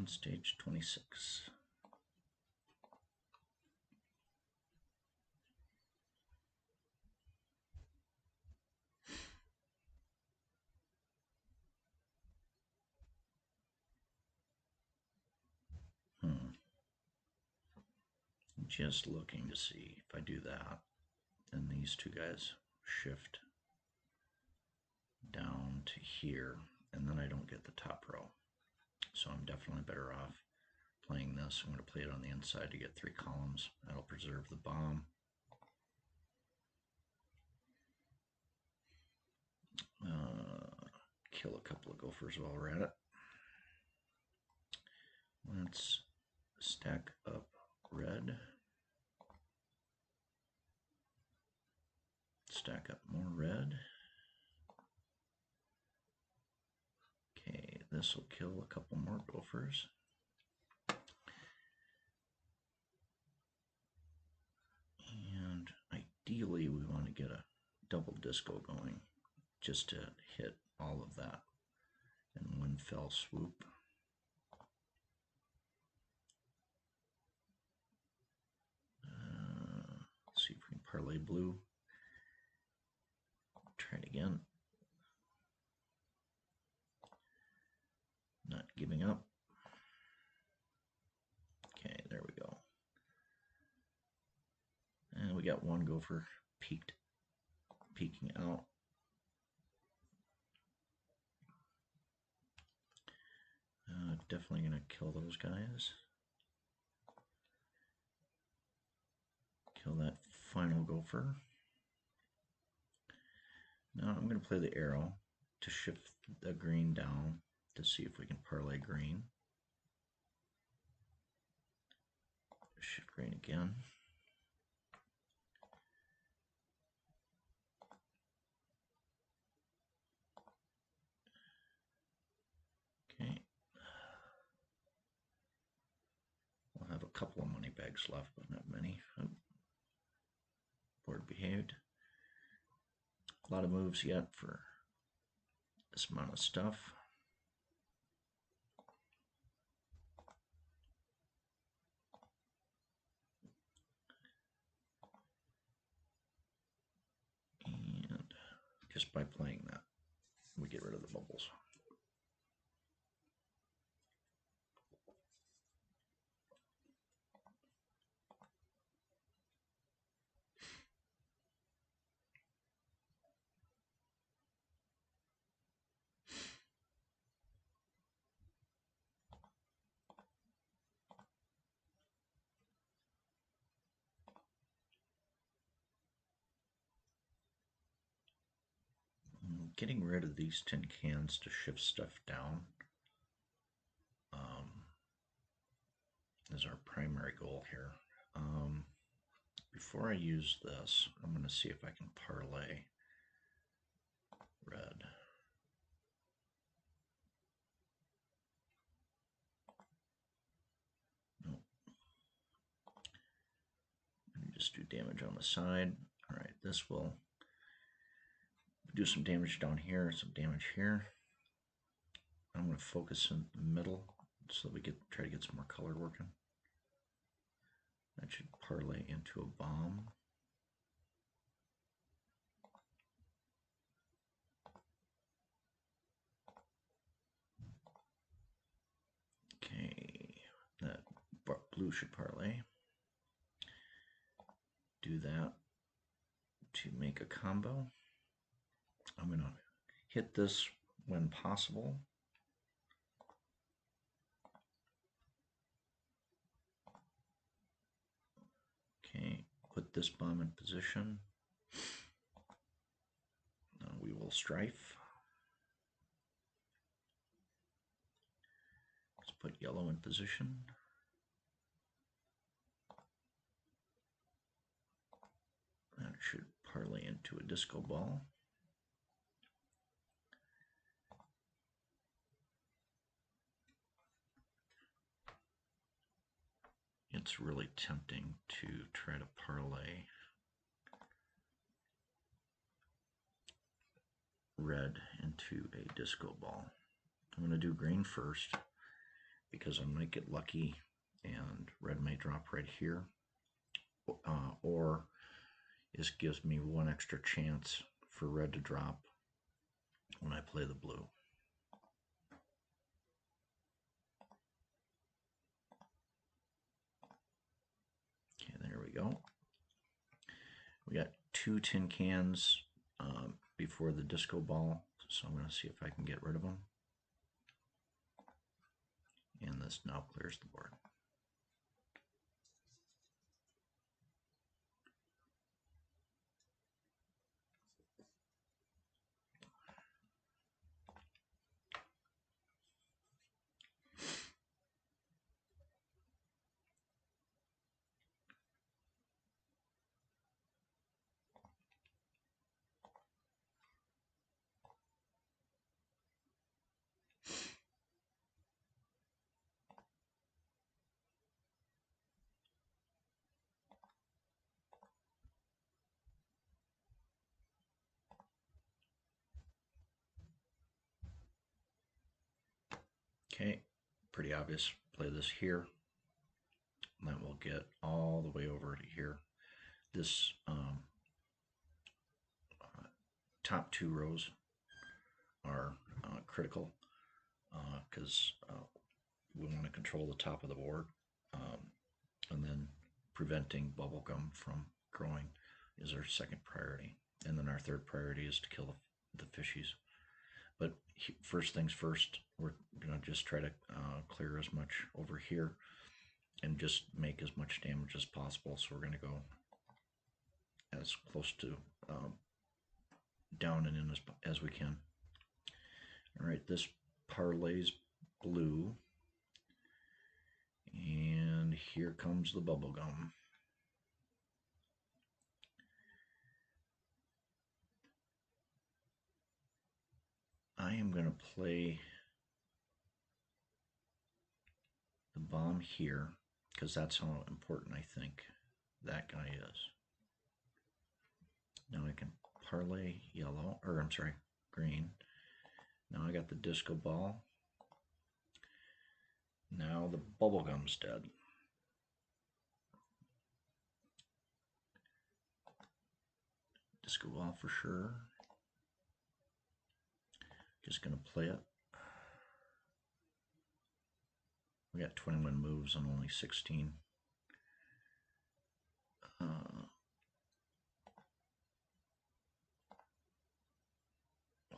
on stage 26. Just looking to see if I do that, then these two guys shift down to here, and then I don't get the top row. So I'm definitely better off playing this. I'm going to play it on the inside to get 3 columns. That'll preserve the bomb. Kill a couple of gophers while we're at it. Let's stack up red. Stack up more red. Okay, this will kill a couple more gophers. And ideally we want to get a double disco going just to hit all of that in one fell swoop. Let's see if we can parlay blue. Try it again. Not giving up. Okay, there we go. And we got one gopher peeking out. Definitely going to kill those guys. Kill that final gopher. Now I'm going to play the arrow to shift the green down to see if we can parlay green. Shift green again. Okay. We'll have a couple of money bags left, but not many. Oh. Board behaved. A lot of moves yet for this amount of stuff. And just by playing that, we get rid of the bubbles. Getting rid of these tin cans to shift stuff down is our primary goal here. Before I use this, I'm going to see if I can parlay red. Nope. Let me just do damage on the side. All right, this will do some damage down here, some damage here. I'm going to focus in the middle so that we try to get some more color working. That should parlay into a bomb. Okay, that blue should parlay. Do that to make a combo. I'm going to hit this when possible. Okay, put this bomb in position. Now we will strife. Let's put yellow in position. That should parlay into a disco ball. It's really tempting to try to parlay red into a disco ball. I'm going to do green first. because I might get lucky and red may drop right here, or this gives me one extra chance for red to drop when I play the blue. Okay, there we go. We got 2 tin cans before the disco ball, so I'm going to see if I can get rid of them. And this now clears the board. Okay, pretty obvious. Play this here. And then we'll get all the way over to here. This top 2 rows are critical because we want to control the top of the board, and then preventing bubblegum from growing is our second priority, and then our third priority is to kill the fishies. But first things first, we're going to just try to clear as much over here and just make as much damage as possible. So we're going to go as close to down and in as we can. All right, this parlays blue, and here comes the bubble gum. I am going to play the bomb here because that's how important I think that guy is. Now I can parlay yellow, or I'm sorry, green. Now I got the disco ball. Now the bubblegum's dead. Disco ball for sure. Just gonna play it. We got 21 moves and only 16.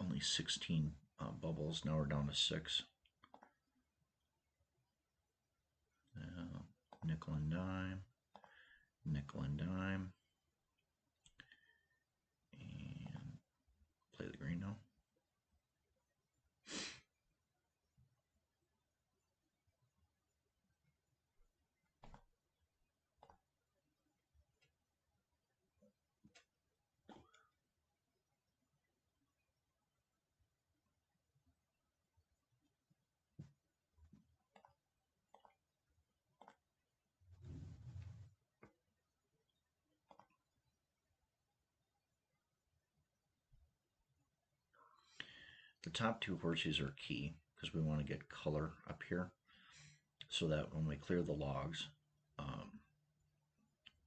Only 16 bubbles. Now we're down to 6. Nickel and dime. Nickel and dime. And play the green now. The top 2 horses are key because we want to get color up here so that when we clear the logs,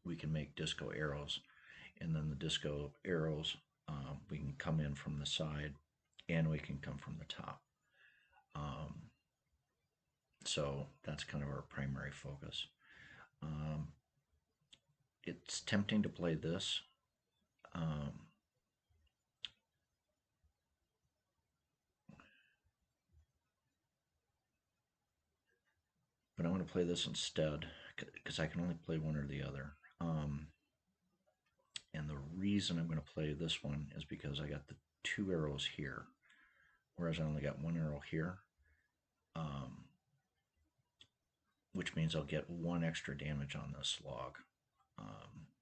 we can make disco arrows, and then the disco arrows we can come in from the side and we can come from the top. So that's kind of our primary focus. It's tempting to play this. But I'm going to play this instead because I can only play one or the other. And the reason I'm going to play this one is because I got the 2 arrows here, whereas I only got 1 arrow here, which means I'll get 1 extra damage on this log.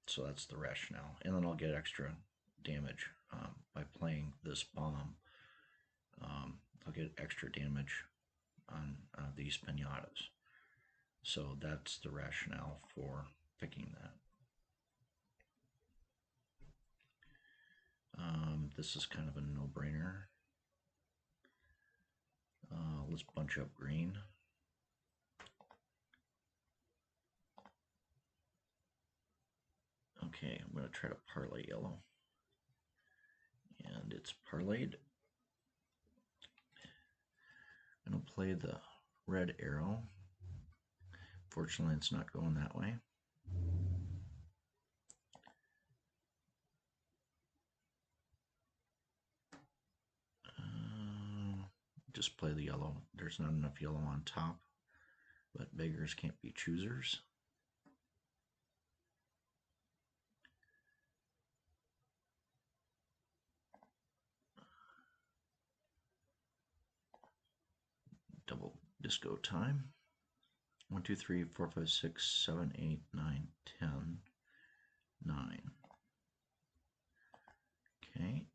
So that's the rationale. And then I'll get extra damage by playing this bomb. I'll get extra damage on these pinatas. So that's the rationale for picking that. This is kind of a no-brainer. Let's bunch up green. Okay, I'm going to try to parlay yellow. And it's parlayed. I'm going to play the red arrow. Fortunately, it's not going that way. Just play the yellow. There's not enough yellow on top, but beggars can't be choosers. Double disco time. 1, 2, 3, 4, 5, 6, 7, 8, 9, 10, 9. Okay.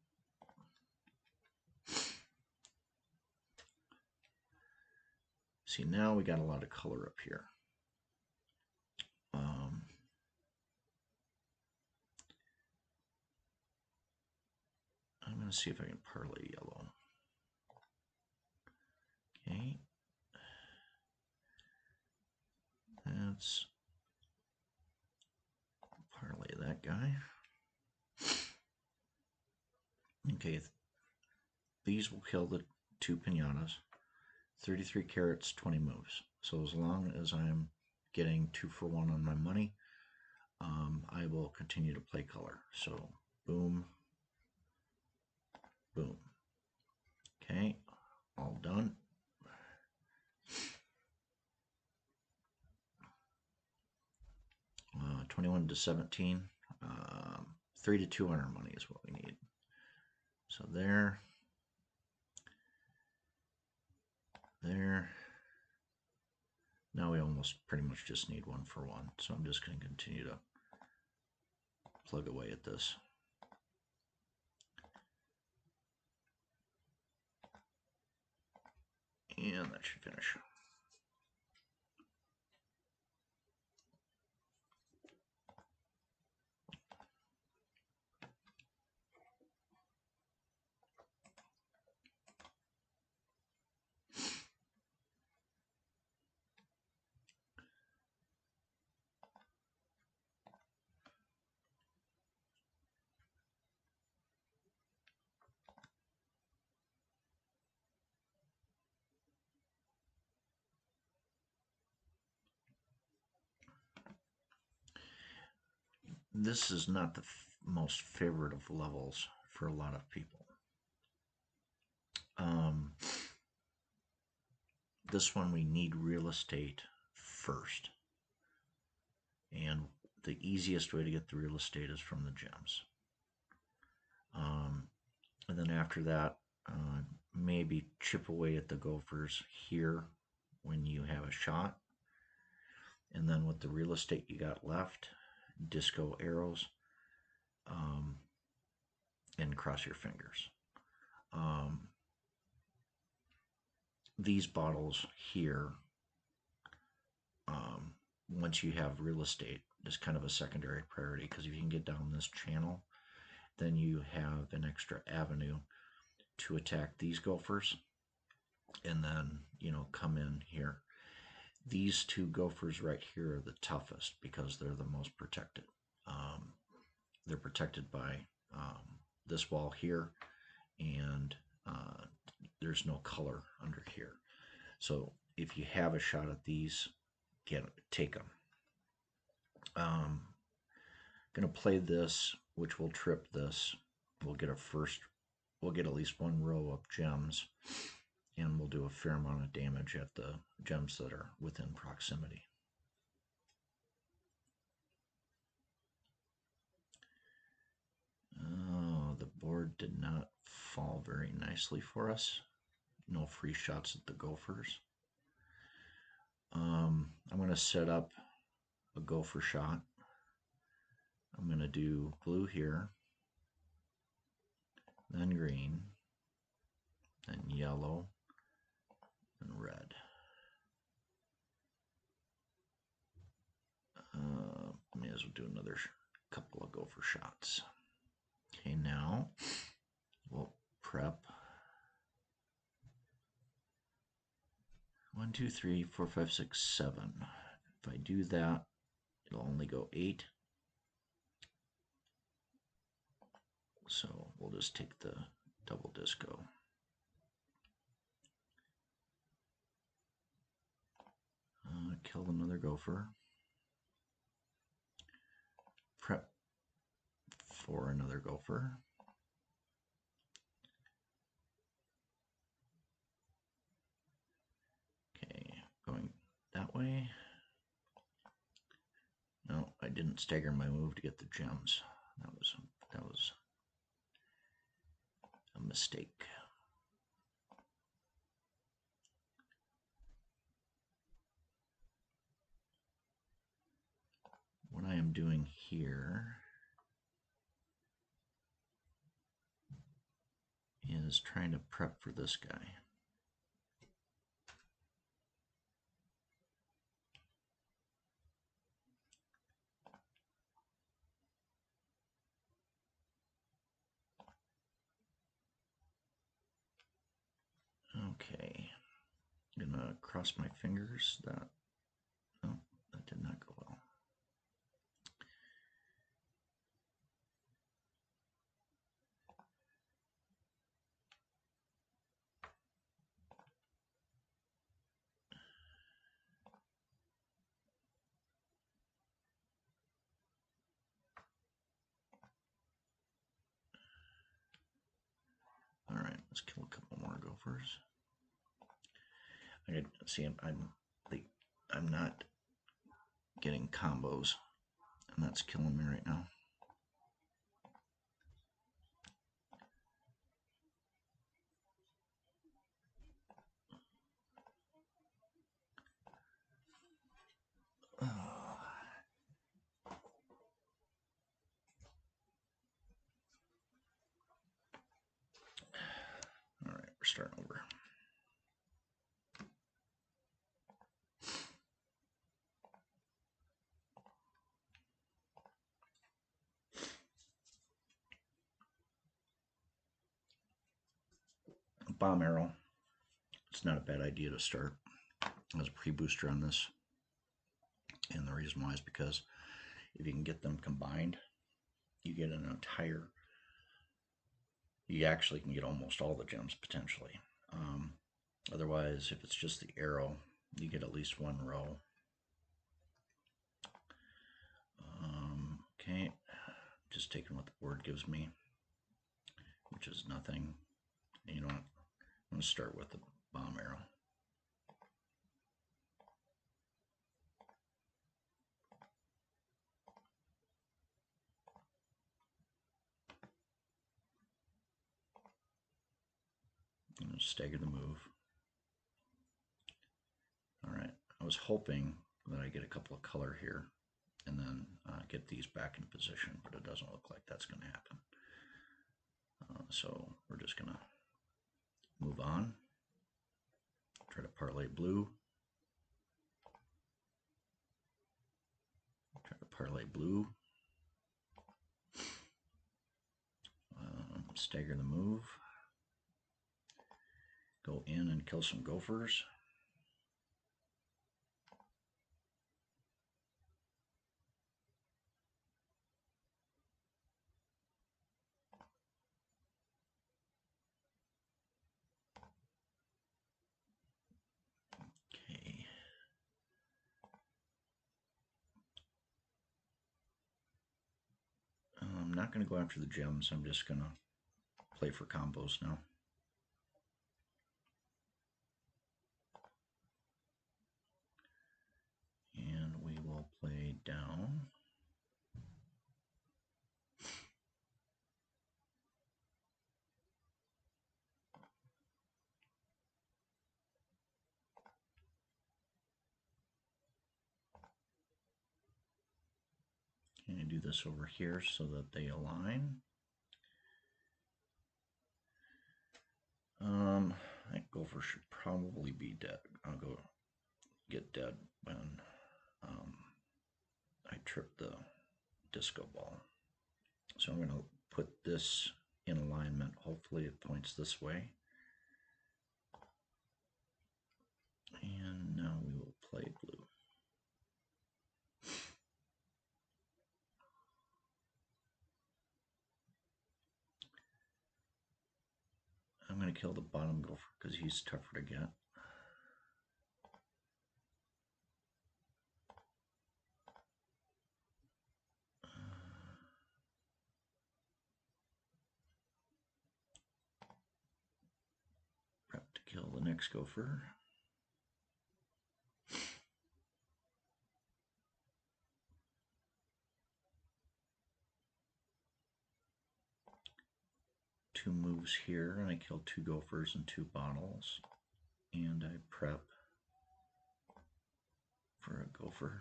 See, now we got a lot of color up here. I'm going to see if I can parlay yellow. Okay. Let's parlay that guy. Okay. These will kill the 2 pinatas. 33 carats, 20 moves. So as long as I'm getting 2 for 1 on my money, I will continue to play color. So boom, boom. Okay, all done. Uh, 21 to 17. 3 to 200 money is what we need. So there. There. Now we almost pretty much just need 1 for 1. So I'm just going to continue to plug away at this. And that should finish. This is not the most favorite of levels for a lot of people. This one we need real estate first. And the easiest way to get the real estate is from the gems. And then after that, maybe chip away at the gophers here when you have a shot. And then with the real estate you got left, disco arrows, and cross your fingers. These bottles here, once you have real estate, is kind of a secondary priority, because if you can get down this channel, then you have an extra avenue to attack these gophers and then, come in here. These 2 gophers right here are the toughest because they're the most protected. They're protected by this wall here, and there's no color under here. So if you have a shot at these, take them. Gonna play this, which will trip this. We'll get at least 1 row of gems, and we'll do a fair amount of damage at the gems that are within proximity. Oh, the board did not fall very nicely for us. No free shots at the gophers. I'm going to set up a gopher shot. I'm going to do blue here, then green, then yellow, and red. May as well do another couple of gopher shots. Okay, now we'll prep. 1, 2, 3, 4, 5, 6, 7. If I do that, it'll only go 8. So we'll just take the double disco. Killed another gopher. Prep for another gopher. Okay, going that way. No, I didn't stagger my move to get the gems. That was a mistake. What I am doing here is trying to prep for this guy. Okay, I'm gonna cross my fingers that, no, that did not go well. All right, let's kill a couple more gophers. I see I'm not getting combos, and that's killing me right now. All right, we're starting over. Bomb arrow. It's not a bad idea to start as a pre-booster on this. And the reason why is because if you can get them combined, you get an entire, you actually can get almost all the gems potentially. Otherwise, if it's just the arrow, you get at least one row. Okay, just taking what the board gives me, which is nothing. And you know what? I'm going to start with the bomb arrow. I'm going to stagger the move. All right, I was hoping that I get a couple of color here and then get these back in position, but it doesn't look like that's going to happen. So we're just going to move on. Try to parlay blue. Try to parlay blue. Stagger the move. Go in and kill some gophers. Okay. I'm not going to go after the gems. I'm just going to play for combos now. And we will play down. And do this over here so that they align. That gopher should probably be dead. I'll go get dead when I trip the disco ball. So I'm going to put this in alignment. Hopefully it points this way. And now we will play blue. want to kill the bottom gopher because he's tougher to get. Prep to kill the next gopher. Two moves here, and I kill two gophers and two bottles. And I prep for a gopher.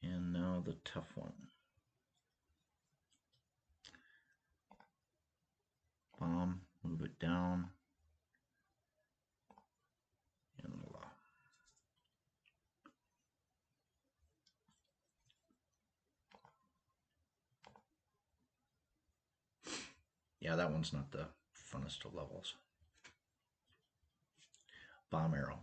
And now the tough one. Bomb, move it down. And yeah, that one's not the funnest of levels. Bomb arrow.